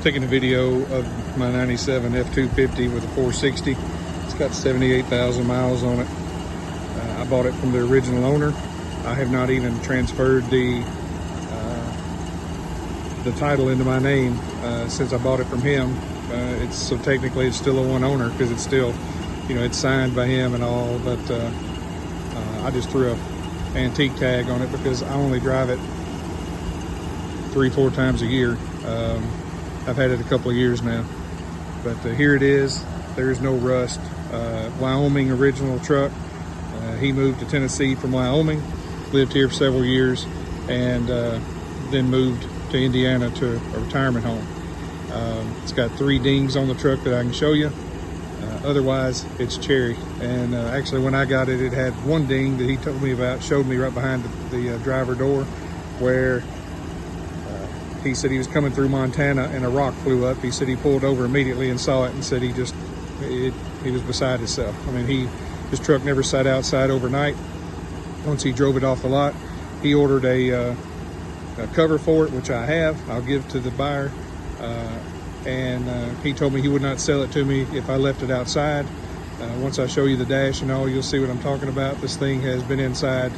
taking a video of my 97 F-250 with a 460. It's got 78,000 miles on it. I bought it from the original owner. I have not even transferred the title into my name since I bought it from him. So technically it's still a one owner because it's still, you know, it's signed by him and all, but I just threw a antique tag on it because I only drive it 3-4 times a year. I've had it a couple of years now, but here it is. There's no rust. Wyoming original truck. He moved to Tennessee from Wyoming, lived here for several years, and then moved to Indiana to a retirement home. It's got 3 dings on the truck that I can show you. Otherwise, it's cherry. And actually, when I got it, it had 1 ding that he told me about, showed me right behind the driver door, where he said he was coming through Montana and a rock flew up. He said he pulled over immediately and saw it and said he was beside himself. I mean, his truck never sat outside overnight. Once he drove it off the lot, he ordered a cover for it, which I have. I'll give to the buyer. And he told me he would not sell it to me if I left it outside. Once I show you the dash and all, you'll see what I'm talking about. This thing has been inside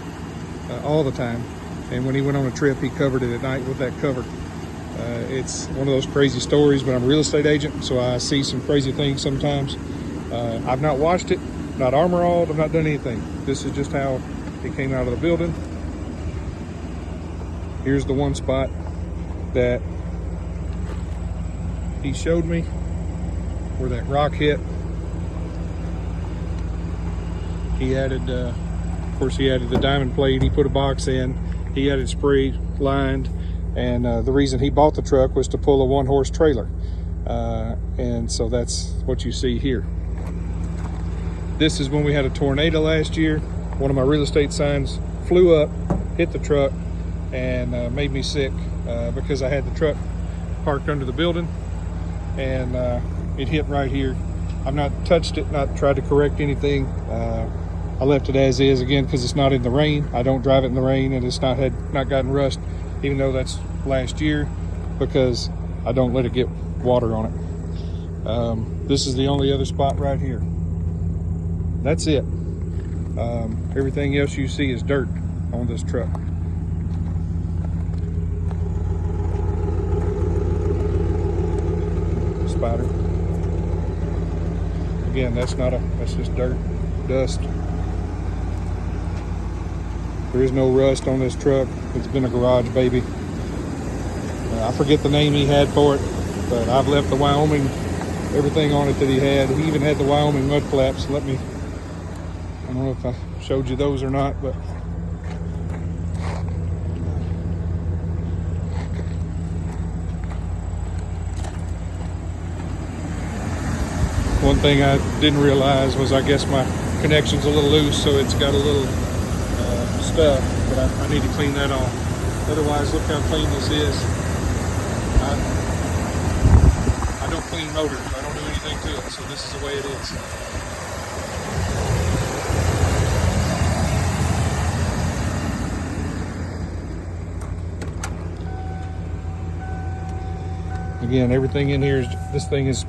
all the time. And when he went on a trip, he covered it at night with that cover. It's one of those crazy stories, but I'm a real estate agent, so I see some crazy things sometimes. I've not washed it, not armor alled, I've not done anything. This is just how it came out of the building. Here's the one spot that he showed me where that rock hit. He added, of course, he added the diamond plate. He put a box in. He had it spray lined. And the reason he bought the truck was to pull a 1-horse trailer. And so that's what you see here. This is when we had a tornado last year. One of my real estate signs flew up, hit the truck, and made me sick because I had the truck parked under the building, and it hit right here. I've not touched it, not tried to correct anything. I left it as is, again, because it's not in the rain. I don't drive it in the rain, and it's not gotten rust, even though that's last year, because I don't let it get water on it. This is the only other spot right here. That's it. Everything else you see is dirt on this truck. Spider. Again, that's just dirt, dust. There is no rust on this truck. It's been a garage baby. I forget the name he had for it, but I've left the Wyoming, everything on it that he had. He even had the Wyoming mud flaps. I don't know if I showed you those or not, but one thing I didn't realize was, I guess my connection's a little loose, so it's got a little stuff, but I need to clean that off. Otherwise, look how clean this is. I don't clean motors. I don't do anything to it, so this is the way it is. Again, everything in here is,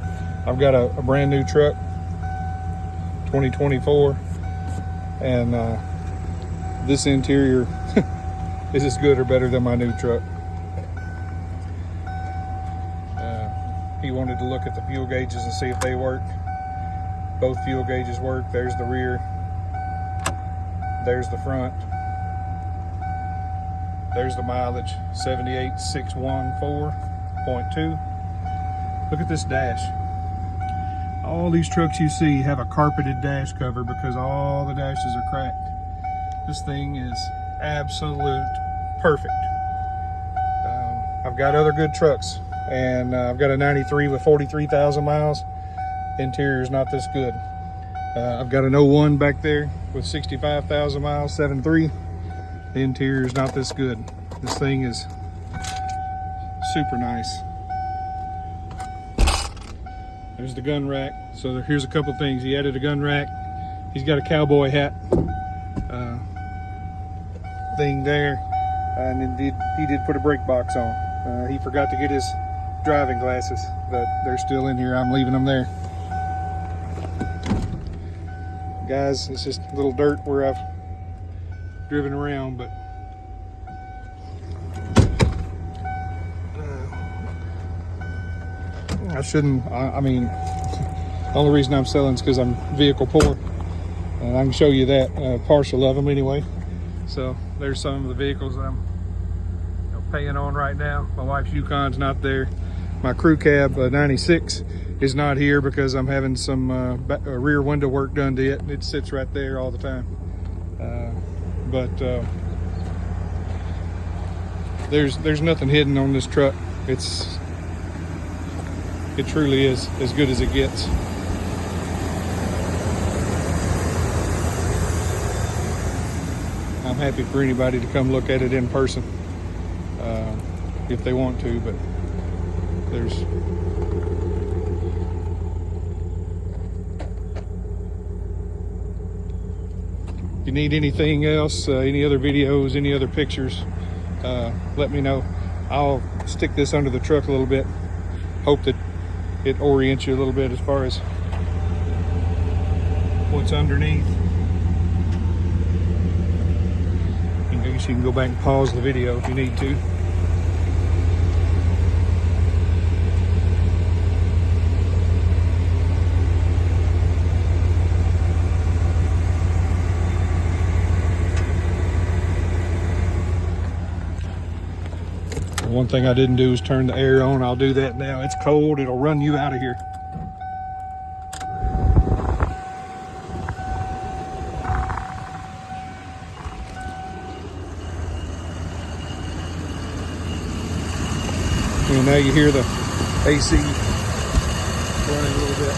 I've got a brand new truck, 2024, and this interior is as good or better than my new truck. He wanted to look at the fuel gauges and see if they work. Both fuel gauges work. There's the rear, there's the front, there's the mileage, 78,614.2. Look at this dash. All these trucks you see have a carpeted dash cover because all the dashes are cracked. This thing is absolute perfect. I've got other good trucks, and I've got a 93 with 43,000 miles. Interior is not this good. I've got an 01 back there with 65,000 miles, 7.3. The interior is not this good. This thing is super nice. There's the gun rack. So here's a couple things. He added a gun rack. He's got a cowboy hat thing there, and he did put a brake box on. He forgot to get his driving glasses, but they're still in here. I'm leaving them there. Guys, it's just a little dirt where I've driven around, but I shouldn't. I mean, the only reason I'm selling is because I'm vehicle poor, and I can show you that partial of them anyway. So there's some of the vehicles I'm paying on right now. My wife's Yukon's not there. My crew cab 96 is not here because I'm having some rear window work done to it, and it sits right there all the time. But there's nothing hidden on this truck. It truly is as good as it gets. I'm happy for anybody to come look at it in person if they want to, but there's if you need anything else, any other videos, any other pictures, let me know. I'll stick this under the truck a little bit. Hope that it orients you a little bit as far as what's underneath. I guess you can go back and pause the video if you need to. One thing I didn't do is turn the air on. I'll do that now. It's cold. It'll run you out of here. And now you hear the AC running a little bit.